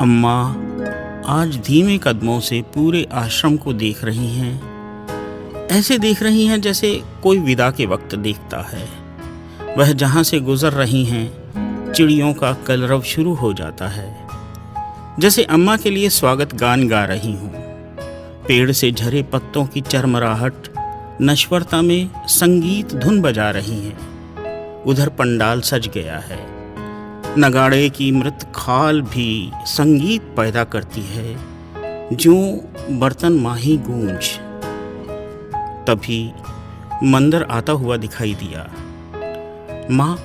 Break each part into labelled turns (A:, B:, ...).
A: अम्मा आज धीमे कदमों से पूरे आश्रम को देख रही हैं। ऐसे देख रही हैं जैसे कोई विदा के वक्त देखता है। वह जहाँ से गुजर रही हैं, चिड़ियों का कलरव शुरू हो जाता है, जैसे अम्मा के लिए स्वागत गान गा रही हूँ। पेड़ से झरे पत्तों की चरमराहट नश्वरता में संगीत धुन बजा रही हैं। उधर पंडाल सज गया है। नगाड़े की मृत खाल भी संगीत पैदा करती है, ज्यों बर्तन माही गूंज। तभी मंदिर आता हुआ दिखाई दिया। माँ,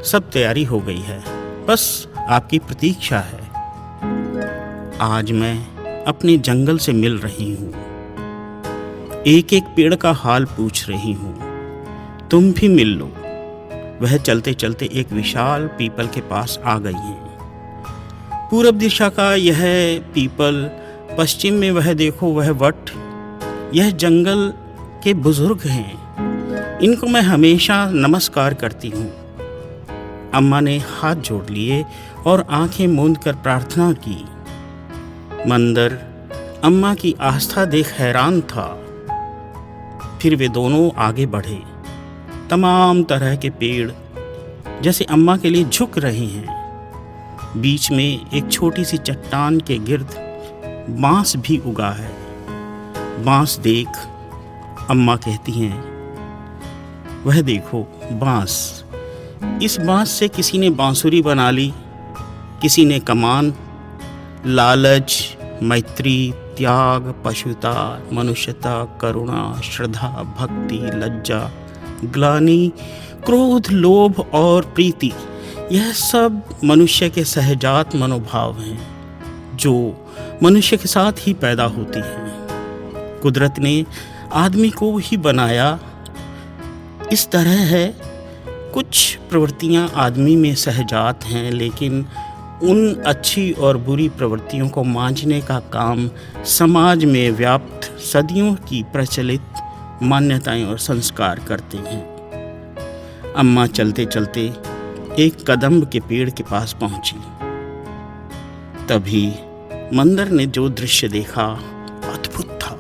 A: सब तैयारी हो गई है, बस आपकी प्रतीक्षा है। आज मैं अपने जंगल से मिल रही हूँ, एक एक पेड़ का हाल पूछ रही हूँ। तुम भी मिल लो। वह चलते चलते एक विशाल पीपल के पास आ गई हैं। पूरब दिशा का यह पीपल, पश्चिम में वह देखो वह वट, यह जंगल के बुजुर्ग हैं। इनको मैं हमेशा नमस्कार करती हूँ। अम्मा ने हाथ जोड़ लिए और आंखें मूंद कर प्रार्थना की। मंदिर अम्मा की आस्था देख हैरान था। फिर वे दोनों आगे बढ़े। तमाम तरह के पेड़ जैसे अम्मा के लिए झुक रहे हैं। बीच में एक छोटी सी चट्टान के गिर्द बांस भी उगा है। बांस देख, अम्मा कहती हैं, वह देखो बांस। इस बांस से किसी ने बांसुरी बना ली, किसी ने कमान। लालच, मैत्री, त्याग, पशुता, मनुष्यता, करुणा, श्रद्धा, भक्ति, लज्जा, ग्लानि, क्रोध, लोभ और प्रीति, यह सब मनुष्य के सहजात मनोभाव हैं, जो मनुष्य के साथ ही पैदा होती हैं। कुदरत ने आदमी को ही बनाया इस तरह है। कुछ प्रवृत्तियां आदमी में सहजात हैं, लेकिन उन अच्छी और बुरी प्रवृत्तियों को मांझने का काम समाज में व्याप्त सदियों की प्रचलित मान्यताएं और संस्कार करते हैं। अम्मा चलते चलते एक कदम्ब के पेड़ के पास पहुंची। तभी मंदिर ने जो दृश्य देखा अद्भुत था।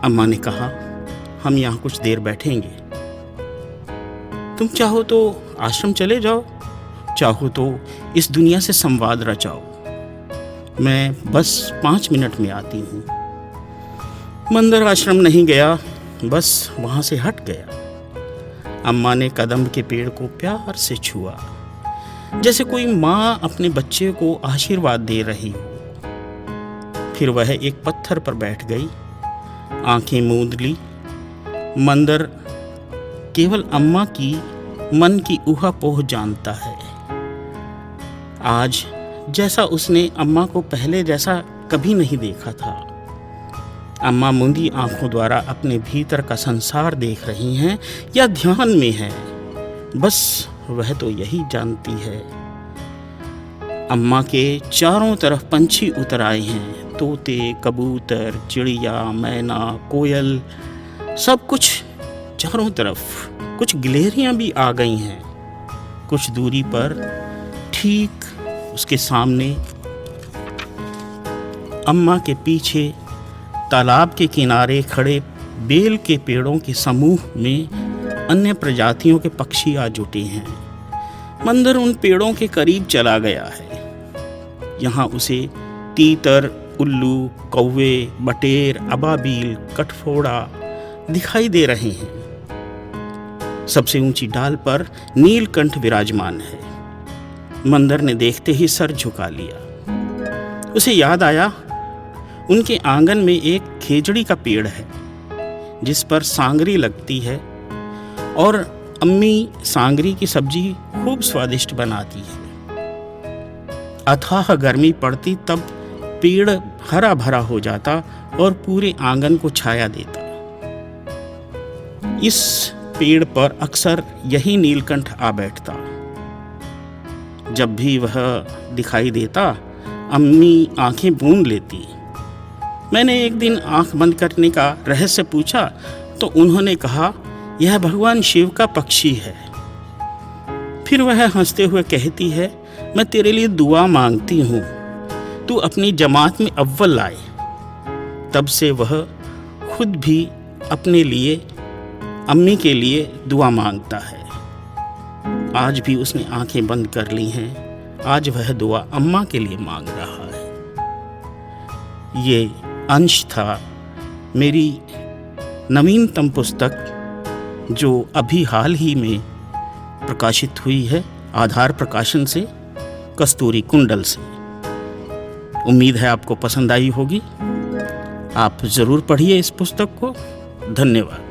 A: अम्मा ने कहा, हम यहाँ कुछ देर बैठेंगे। तुम चाहो तो आश्रम चले जाओ, चाहो तो इस दुनिया से संवाद रचाओ। मैं बस 5 मिनट में आती हूँ। मंदिर आश्रम नहीं गया, बस वहाँ से हट गया। अम्मा ने कदम्ब के पेड़ को प्यार से छुआ, जैसे कोई माँ अपने बच्चे को आशीर्वाद दे रही हो। फिर वह एक पत्थर पर बैठ गई, आंखें मूंद ली। मंदिर केवल अम्मा की मन की ऊहापोह जानता है। आज जैसा उसने अम्मा को पहले जैसा कभी नहीं देखा था। अम्मा मूंदी आंखों द्वारा अपने भीतर का संसार देख रही हैं या ध्यान में है, बस वह तो यही जानती है। अम्मा के चारों तरफ पंछी उतर आए हैं। तोते, कबूतर, चिड़िया, मैना, कोयल, सब कुछ चारों तरफ। कुछ गिलहरियां भी आ गई हैं। कुछ दूरी पर ठीक उसके सामने अम्मा के पीछे तालाब के किनारे खड़े बेल के पेड़ों के समूह में अन्य प्रजातियों के पक्षी आ जुटे हैं। मंदिर उन पेड़ों के करीब चला गया है। यहाँ उसे तीतर, उल्लू, कौवे, बटेर, अबाबील, कठफोड़ा दिखाई दे रहे हैं। सबसे ऊंची डाल पर नीलकंठ विराजमान है। मंदिर ने देखते ही सर झुका लिया। उसे याद आया, उनके आंगन में एक खेजड़ी का पेड़ है, जिस पर सांगरी लगती है और अम्मी सांगरी की सब्जी खूब स्वादिष्ट बनाती है। अथाह गर्मी पड़ती तब पेड़ हरा भरा हो जाता और पूरे आंगन को छाया देता। इस पेड़ पर अक्सर यही नीलकंठ आ बैठता। जब भी वह दिखाई देता, अम्मी आंखें मूंद लेती। मैंने एक दिन आंख बंद करने का रहस्य पूछा तो उन्होंने कहा, यह भगवान शिव का पक्षी है। फिर वह हंसते हुए कहती है, मैं तेरे लिए दुआ मांगती हूँ, तू अपनी जमात में अव्वल लाए। तब से वह खुद भी अपने लिए, अम्मी के लिए दुआ मांगता है। आज भी उसने आंखें बंद कर ली हैं। आज वह दुआ अम्मा के लिए मांग रहा है। ये अंश था मेरी नवीनतम पुस्तक, जो अभी हाल ही में प्रकाशित हुई है आधार प्रकाशन से, कस्तूरी कुंडल से। उम्मीद है आपको पसंद आई होगी। आप ज़रूर पढ़िए इस पुस्तक को। धन्यवाद।